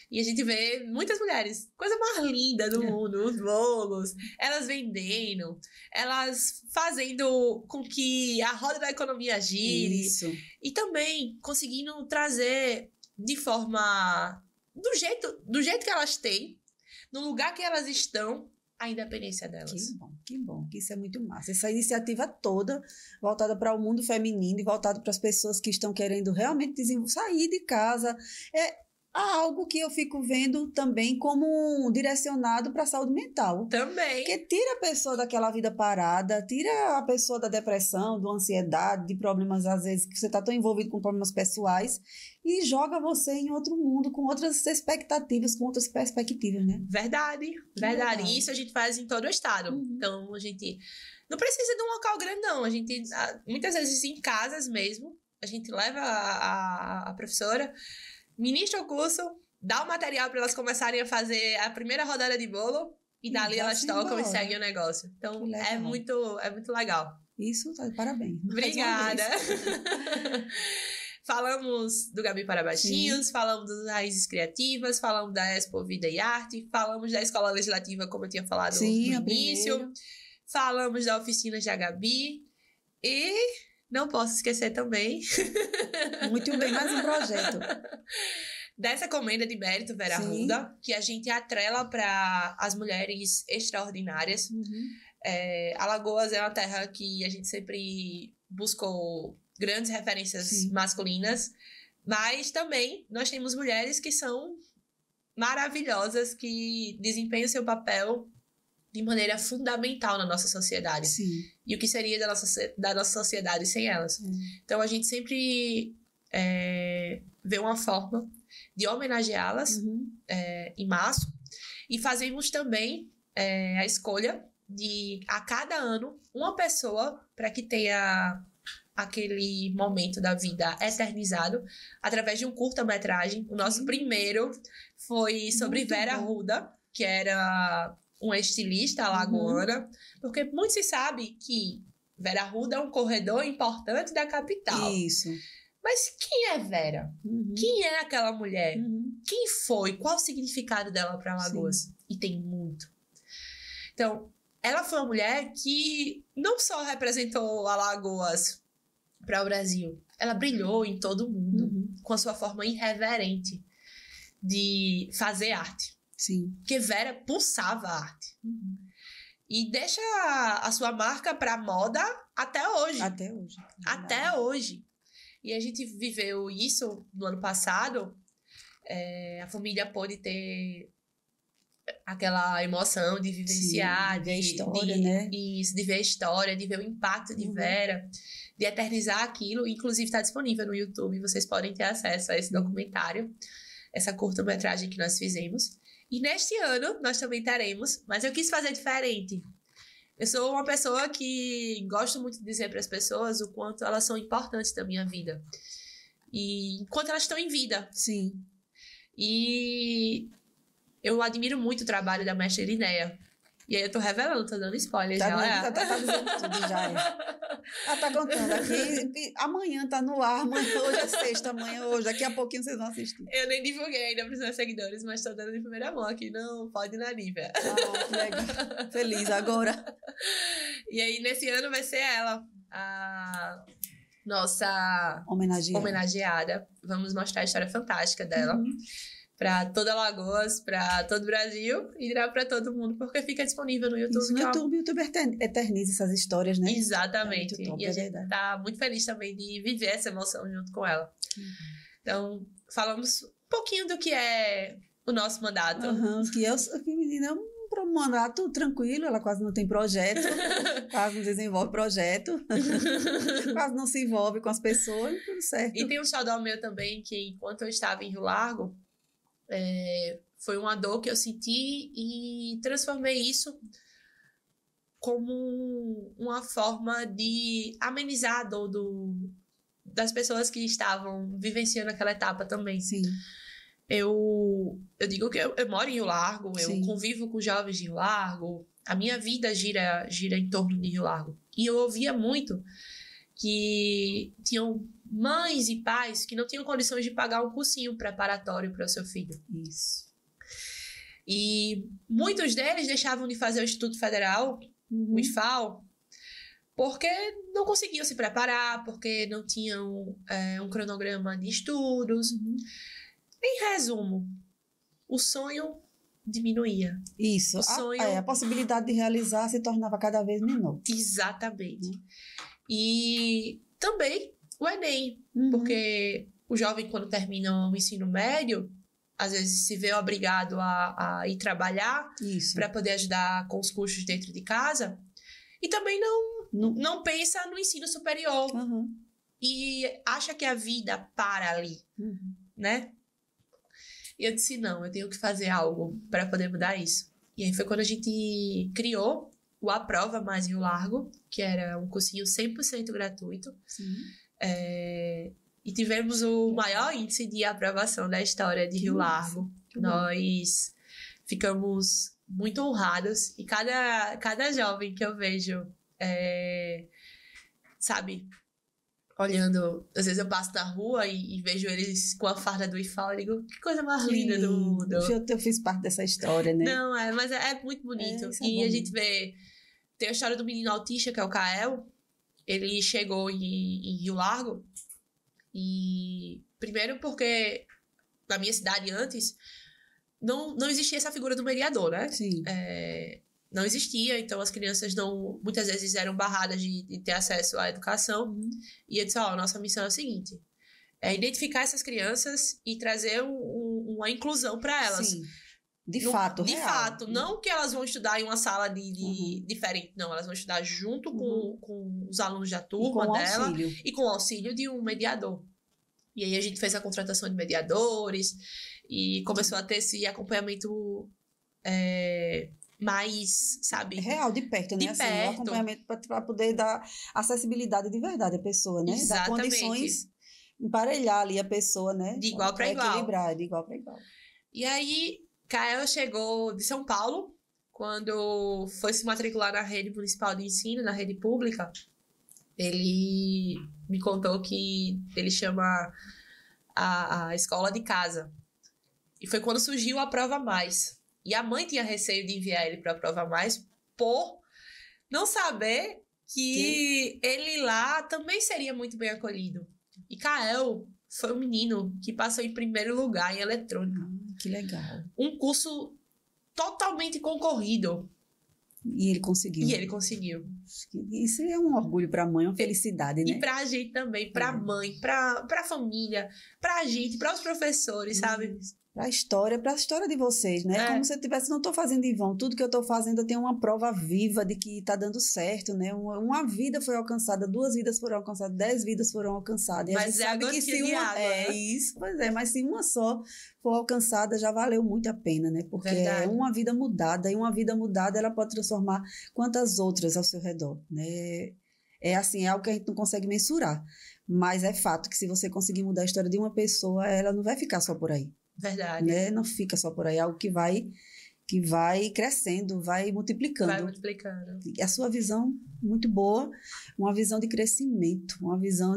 E a gente vê muitas mulheres, coisa mais linda do mundo, os bolos, elas vendendo, elas fazendo com que a roda da economia gire. Isso. E também conseguindo trazer de forma, do jeito que elas têm, no lugar que elas estão, a independência delas. Que bom, que isso é muito massa. Essa iniciativa toda voltada para o mundo feminino e voltada para as pessoas que estão querendo realmente sair de casa. Há algo que eu fico vendo também como direcionado para a saúde mental. Também. Porque tira a pessoa daquela vida parada, tira a pessoa da depressão, da ansiedade, de problemas, às vezes, que você está tão envolvido com problemas pessoais e joga você em outro mundo, com outras expectativas, com outras perspectivas, né? Verdade. E isso a gente faz em todo o estado. Então, a gente não precisa de um local grande, não. A gente, muitas vezes, em casas mesmo, a gente leva a professora, ministra o curso, dá o material para elas começarem a fazer a primeira rodada de bolo e dali elas tocam e seguem o negócio. Então, é muito legal. Isso, tá, parabéns. Obrigada. Falamos do Gabi para Baixinhos, falamos das Raízes Criativas, falamos da Expo Vida e Arte, falamos da Escola Legislativa, como eu tinha falado no início, falamos da Oficina de Gabi e não posso esquecer também... Muito bem, mais um projeto. Dessa comenda de mérito Vera Arruda, que a gente atrela para as mulheres extraordinárias. Alagoas é uma terra que a gente sempre buscou grandes referências masculinas, mas também nós temos mulheres que são maravilhosas, que desempenham seu papel de maneira fundamental na nossa sociedade. E o que seria da nossa sociedade sem elas? Então, a gente sempre vê uma forma de homenageá-las em março, e fazemos também a escolha de, a cada ano, uma pessoa para que tenha aquele momento da vida eternizado através de um curta-metragem. O nosso primeiro foi sobre Vera Arruda, que era uma estilista alagoana, porque muito se sabe que Vera Arruda é um corredor importante da capital. Isso. Mas quem é Vera? Quem é aquela mulher? Quem foi? Qual o significado dela para Alagoas? E tem muito. Então, ela foi uma mulher que não só representou Alagoas para o Brasil, ela brilhou em todo o mundo com a sua forma irreverente de fazer arte. Porque Vera pulsava a arte. E deixa a sua marca para moda até hoje. Até hoje. E a gente viveu isso no ano passado. A família pôde ter aquela emoção de vivenciar, de ver a história, né? Isso, de ver a história, de ver o impacto de Vera, de eternizar aquilo. Inclusive está disponível no YouTube, vocês podem ter acesso a esse documentário, essa curta-metragem que nós fizemos. E neste ano nós também teremos, mas eu quis fazer diferente. Eu sou uma pessoa que gosto muito de dizer para as pessoas o quanto elas são importantes da minha vida. E enquanto elas estão em vida. E eu admiro muito o trabalho da mestra Irineia. E aí eu tô revelando, tô dando spoiler já. Tá dizendo tudo, já é. Ela tá contando aqui. Amanhã tá no ar. Hoje é sexta, amanhã hoje. Daqui a pouquinho vocês vão assistir. Eu nem divulguei ainda pros meus seguidores, mas tô dando de primeira mão aqui. Não, pode ir na Nívia. Que legal. Feliz agora. E aí, nesse ano vai ser ela, a nossa homenageada. Vamos mostrar a história fantástica dela. Para toda Alagoas, para todo o Brasil e para todo mundo, porque fica disponível no YouTube. Isso, no YouTube eterniza essas histórias, né? Exatamente. Top, e a gente tá muito feliz também de viver essa emoção junto com ela. Então, falamos um pouquinho do que é o nosso mandato. Que menina é um mandato tranquilo, ela quase não tem projeto, quase não desenvolve projeto, quase não se envolve com as pessoas, tudo certo. E tem um xodó meu também, que enquanto eu estava em Rio Largo, foi uma dor que eu senti e transformei isso como uma forma de amenizar a dor das pessoas que estavam vivenciando aquela etapa também. Eu digo que eu moro em Rio Largo, eu convivo com jovens de Rio Largo, a minha vida gira em torno de Rio Largo. E eu ouvia muito que tinham mães e pais que não tinham condições de pagar um cursinho preparatório para o seu filho. E muitos deles deixavam de fazer o Instituto Federal, o IFAL, porque não conseguiam se preparar, porque não tinham um cronograma de estudos. Em resumo, o sonho diminuía. Isso. O sonho... A possibilidade de realizar se tornava cada vez menor. Exatamente. E também o Enem, porque o jovem, quando termina o ensino médio, às vezes se vê obrigado a ir trabalhar para poder ajudar com os custos dentro de casa, e também não pensa no ensino superior. E acha que a vida para ali, né? E eu disse, não, eu tenho que fazer algo para poder mudar isso. E aí foi quando a gente criou o Aprova Mais Rio Largo, que era um cursinho 100% gratuito. E tivemos o maior índice de aprovação da história de Rio Largo. Nós ficamos muito honrados. E cada jovem que eu vejo, sabe, olhando... Às vezes eu passo na rua e vejo eles com a farda do IFAL e digo, que coisa mais linda do mundo. Eu fiz parte dessa história, né? Não, mas é muito bonito. E a gente vê... Tem a história do menino autista, que é o Kael. Ele chegou em Rio Largo. E primeiro porque na minha cidade antes não existia essa figura do mediador, né? Não existia, então as crianças muitas vezes eram barradas de ter acesso à educação. E eu disse, nossa missão é o seguinte, é identificar essas crianças e trazer uma inclusão para elas. Sim. De fato, não que elas vão estudar em uma sala diferente, não, elas vão estudar junto com os alunos da turma dela e com o auxílio de um mediador. E aí a gente fez a contratação de mediadores e começou a ter esse acompanhamento mais, sabe? Real, de perto, né? De perto. Um acompanhamento para poder dar acessibilidade de verdade à pessoa, né? Exatamente. Dar condições, emparelhar ali a pessoa, né? De igual para igual. Equilibrar, de igual para igual. E aí... Kael chegou de São Paulo, quando foi se matricular na rede municipal de ensino, na rede pública. Ele me contou que ele chama a escola de casa. E foi quando surgiu a Prova Mais. E a mãe tinha receio de enviar ele para a Prova Mais por não saber que ele lá também seria muito bem acolhido. E Kael foi um menino que passou em primeiro lugar em eletrônica. Que legal. Um curso totalmente concorrido. E ele conseguiu. Isso é um orgulho para a mãe, uma felicidade, né? E para a gente também, para a mãe, para a família, para a gente, para os professores, sabe? Para a história de vocês, né? Como se eu tivesse, não estou fazendo em vão. Tudo que eu estou fazendo, eu tenho uma prova viva de que está dando certo, né? Uma vida foi alcançada, 2 vidas foram alcançadas, 10 vidas foram alcançadas. E mas a gente sabe que se uma água, né? isso, pois é, mas se uma só for alcançada, já valeu muito a pena, né? Porque é uma vida mudada, e uma vida mudada, ela pode transformar quantas outras ao seu redor, né? É assim, é algo que a gente não consegue mensurar. Mas é fato que se você conseguir mudar a história de uma pessoa, ela não vai ficar só por aí. Verdade. Né? Não fica só por aí, é algo que vai crescendo, vai multiplicando. E a sua visão, muito boa, uma visão de crescimento, uma visão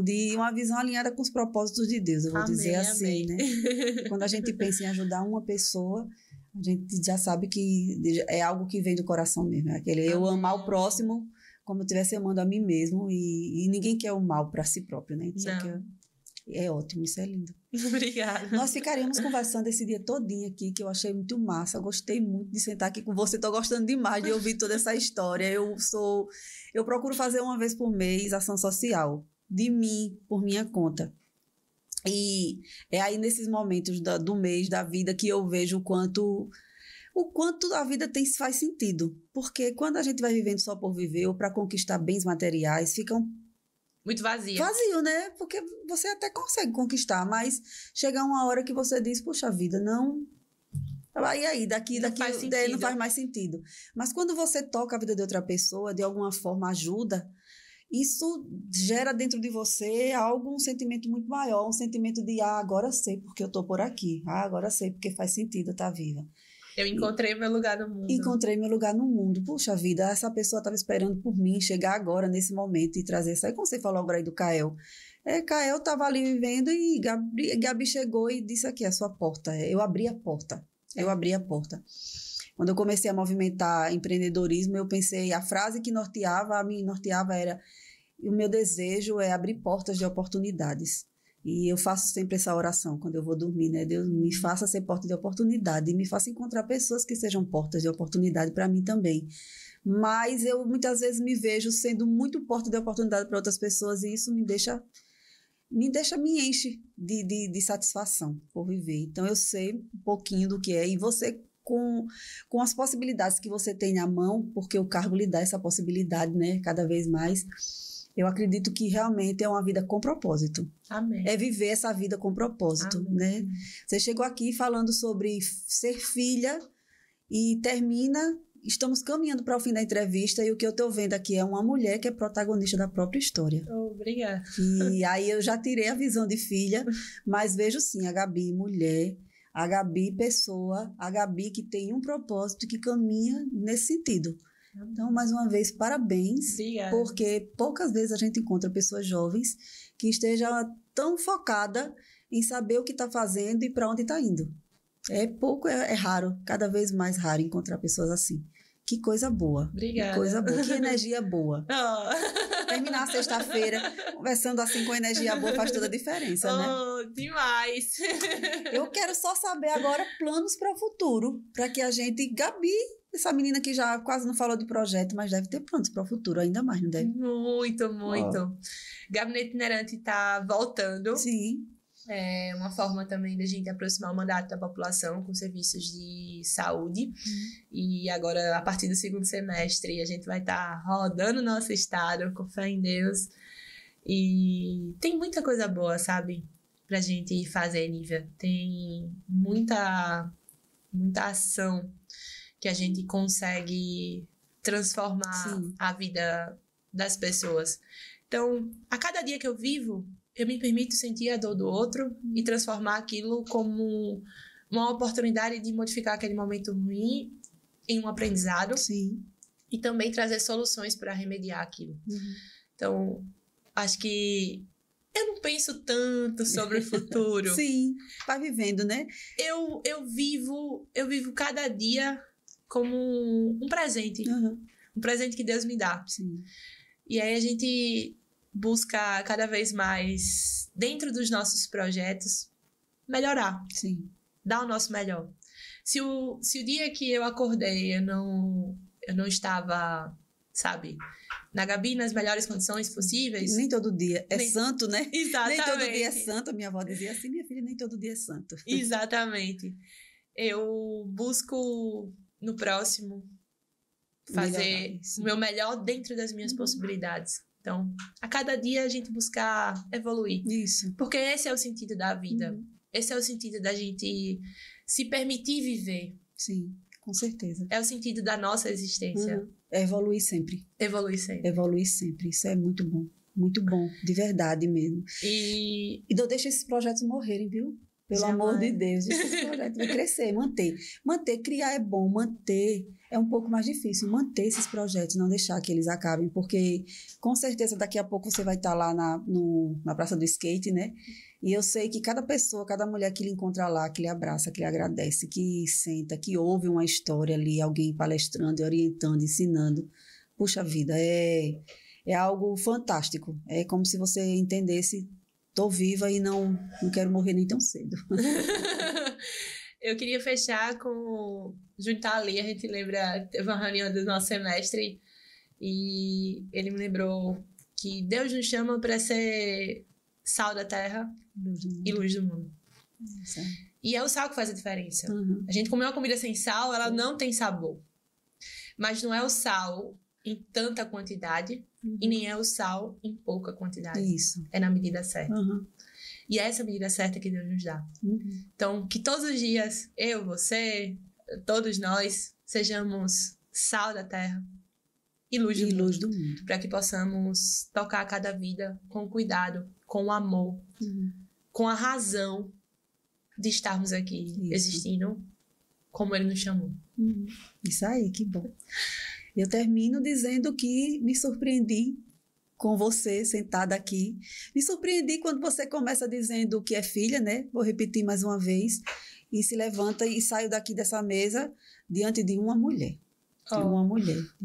alinhada com os propósitos de Deus, eu vou dizer assim, né? Quando a gente pensa em ajudar uma pessoa, a gente já sabe que é algo que vem do coração mesmo, é aquele eu amar o próximo como eu estivesse amando a mim mesmo, e ninguém quer o mal para si próprio, né? Só que é ótimo, isso é lindo. Obrigada. Nós ficaríamos conversando esse dia todinho aqui, que eu achei muito massa. Eu gostei muito de sentar aqui com você. Estou gostando demais de ouvir toda essa história. Eu procuro fazer uma vez por mês ação social, de mim, por minha conta. E é aí nesses momentos do mês, da vida, que eu vejo o quanto a vida faz sentido. Porque quando a gente vai vivendo só por viver ou para conquistar bens materiais, ficam muito vazio. Vazio, né? Porque você até consegue conquistar, mas chega uma hora que você diz, puxa vida, não... E aí, daqui não faz mais sentido. Mas quando você toca a vida de outra pessoa, de alguma forma ajuda, isso gera dentro de você um sentimento muito maior, um sentimento de, agora sei porque eu estou por aqui. Agora sei porque faz sentido eu estar viva. Eu encontrei meu lugar no mundo. Encontrei meu lugar no mundo. Puxa vida, essa pessoa estava esperando por mim chegar agora, nesse momento, e trazer isso. Aí, como você falou agora aí do Kael. Kael estava ali vivendo e Gabi chegou e disse aqui, a sua porta. Eu abri a porta. Quando eu comecei a movimentar empreendedorismo, eu pensei, a frase que me norteava era, o meu desejo é abrir portas de oportunidades. E eu faço sempre essa oração quando eu vou dormir, né? Deus me faça ser porta de oportunidade e me faça encontrar pessoas que sejam portas de oportunidade para mim também. Mas eu muitas vezes me vejo sendo muito porta de oportunidade para outras pessoas e isso me enche de satisfação por viver. Então, eu sei um pouquinho do que é. E você, com as possibilidades que você tem na mão, porque o cargo lhe dá essa possibilidade, né? Cada vez mais, eu acredito que realmente é uma vida com propósito. Amém. É viver essa vida com propósito, Amém. né? Você chegou aqui falando sobre ser filha e termina... Estamos caminhando para o fim da entrevista e o que eu estou vendo aqui é uma mulher que é protagonista da própria história. Obrigada. E aí eu já tirei a visão de filha, mas vejo sim a Gabi mulher, a Gabi pessoa, a Gabi que tem um propósito que caminha nesse sentido. Então, mais uma vez, parabéns. Obrigada. Porque poucas vezes a gente encontra pessoas jovens que estejam tão focada em saber o que está fazendo e para onde está indo. É raro, cada vez mais raro encontrar pessoas assim. Que coisa boa. Obrigada. Que coisa boa, que energia boa. Oh. Terminar a sexta-feira conversando assim com energia boa faz toda a diferença, né? Demais. Eu quero só saber agora planos para o futuro, para que a gente... Gabi, essa menina que já quase não falou de projeto, mas deve ter planos para o futuro ainda mais, não deve? Muito, muito. Oh. Gabinete Itinerante está voltando. Sim. É uma forma também da gente aproximar o mandato da população com serviços de saúde. E agora, a partir do segundo semestre, a gente vai estar rodando nosso estado, com fé em Deus. E tem muita coisa boa, sabe? Pra gente fazer, Nívia. Tem muita ação que a gente consegue transformar a vida das pessoas. Então, a cada dia que eu vivo, eu me permito sentir a dor do outro e transformar aquilo como uma oportunidade de modificar aquele momento ruim em um aprendizado. Sim. E também trazer soluções para remediar aquilo. Então, acho que eu não penso tanto sobre o futuro. Sim, vai vivendo, né? Eu vivo cada dia como um presente. Um presente que Deus me dá. Sim. E aí a gente busca cada vez mais, dentro dos nossos projetos, melhorar. Sim. Dar o nosso melhor. Se o dia que eu acordei, eu não estava, sabe, na Gabi, nas melhores condições possíveis. Nem todo dia é santo, né? Exatamente. Nem todo dia é santo. A minha avó dizia assim, minha filha, nem todo dia é santo. Exatamente. Eu busco, no próximo, fazer o meu melhor dentro das minhas possibilidades. Então, a cada dia a gente buscar evoluir. Isso. Porque esse é o sentido da vida. Esse é o sentido da gente se permitir viver. Sim, com certeza. É o sentido da nossa existência. É evoluir sempre. Evoluir sempre. Evoluir sempre. Isso é muito bom. Muito bom. De verdade mesmo. E não deixa esses projetos morrerem, viu? Pelo jamais. amor de Deus. Esse projeto vai crescer, manter. Manter, criar é bom. Manter é um pouco mais difícil. Manter esses projetos, não deixar que eles acabem. Porque, com certeza, daqui a pouco você vai estar lá na Praça do Skate, né? E eu sei que cada pessoa, cada mulher que lhe encontra lá, que lhe abraça, que lhe agradece, que senta, que ouve uma história ali, alguém palestrando, orientando, ensinando. Puxa vida, é algo fantástico. É como se você entendesse, tô viva e não quero morrer nem tão cedo. Eu queria fechar com... Juntar ali, a gente lembra, teve uma reunião do nosso semestre e ele me lembrou que Deus nos chama para ser sal da terra e luz do mundo. E é o sal que faz a diferença. A gente comer uma comida sem sal, ela não tem sabor. Mas não é o sal em tanta quantidade e nem é o sal em pouca quantidade. Isso. É na medida certa. E é essa medida certa que Deus nos dá. Então, que todos os dias, eu, você, todos nós, sejamos sal da terra e luz do mundo. Para que possamos tocar cada vida com cuidado, com amor, com a razão de estarmos aqui existindo como Ele nos chamou. Isso aí, que bom. Eu termino dizendo que me surpreendi com você sentada aqui. Me surpreendi quando você começa dizendo que é filha, né? Vou repetir mais uma vez. E se levanta e sai daqui dessa mesa diante de uma mulher. Uma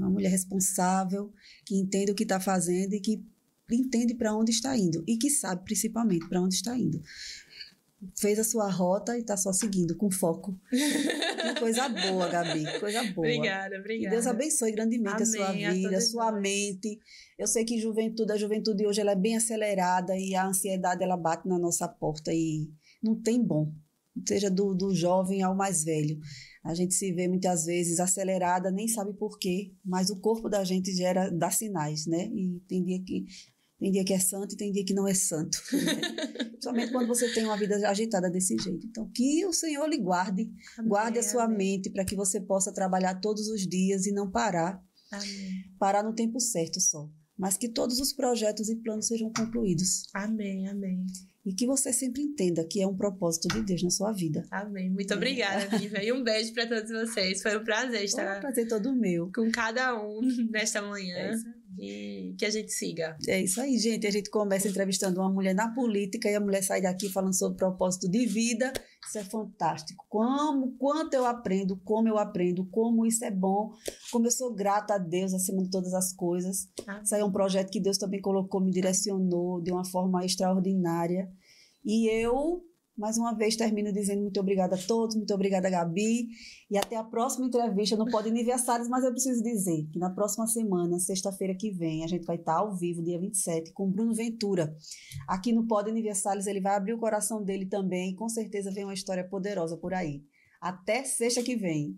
mulher responsável, que entende o que está fazendo e que entende para onde está indo e que sabe principalmente para onde está indo. Fez a sua rota e está só seguindo, com foco. Que coisa boa, Gabi, coisa boa. Obrigada. Que Deus abençoe grandemente a sua vida, a sua mente. Eu sei que a juventude hoje ela é bem acelerada e a ansiedade ela bate na nossa porta e não tem bom, seja do jovem ao mais velho. A gente se vê muitas vezes acelerada, nem sabe por quê, mas o corpo da gente dá sinais, né? E tem dia que é santo e tem dia que não é santo. Né? Principalmente quando você tem uma vida agitada desse jeito. Então, que o Senhor lhe guarde, guarde a sua mente para que você possa trabalhar todos os dias e não parar. Amém. Parar no tempo certo só. Mas que todos os projetos e planos sejam concluídos. Amém. E que você sempre entenda que é um propósito de Deus na sua vida. Amém. Muito obrigada, Nívia. E um beijo para todos vocês. Foi um prazer estar Foi um prazer todo meu. Com cada um nesta manhã. E que a gente siga. É isso aí, gente. A gente começa entrevistando uma mulher na política e a mulher sai daqui falando sobre propósito de vida. Isso é fantástico. Quanto eu aprendo, como isso é bom, como eu sou grata a Deus acima de todas as coisas. Isso aí é um projeto que Deus também colocou, me direcionou de uma forma extraordinária. E eu, mais uma vez, termino dizendo muito obrigada a todos, muito obrigada, Gabi. E até a próxima entrevista no Pod Aniversários, mas eu preciso dizer que na próxima semana, sexta-feira que vem, a gente vai estar ao vivo, dia 27, com o Bruno Ventura. Aqui no Pod Aniversários, ele vai abrir o coração dele também e com certeza vem uma história poderosa por aí. Até sexta que vem.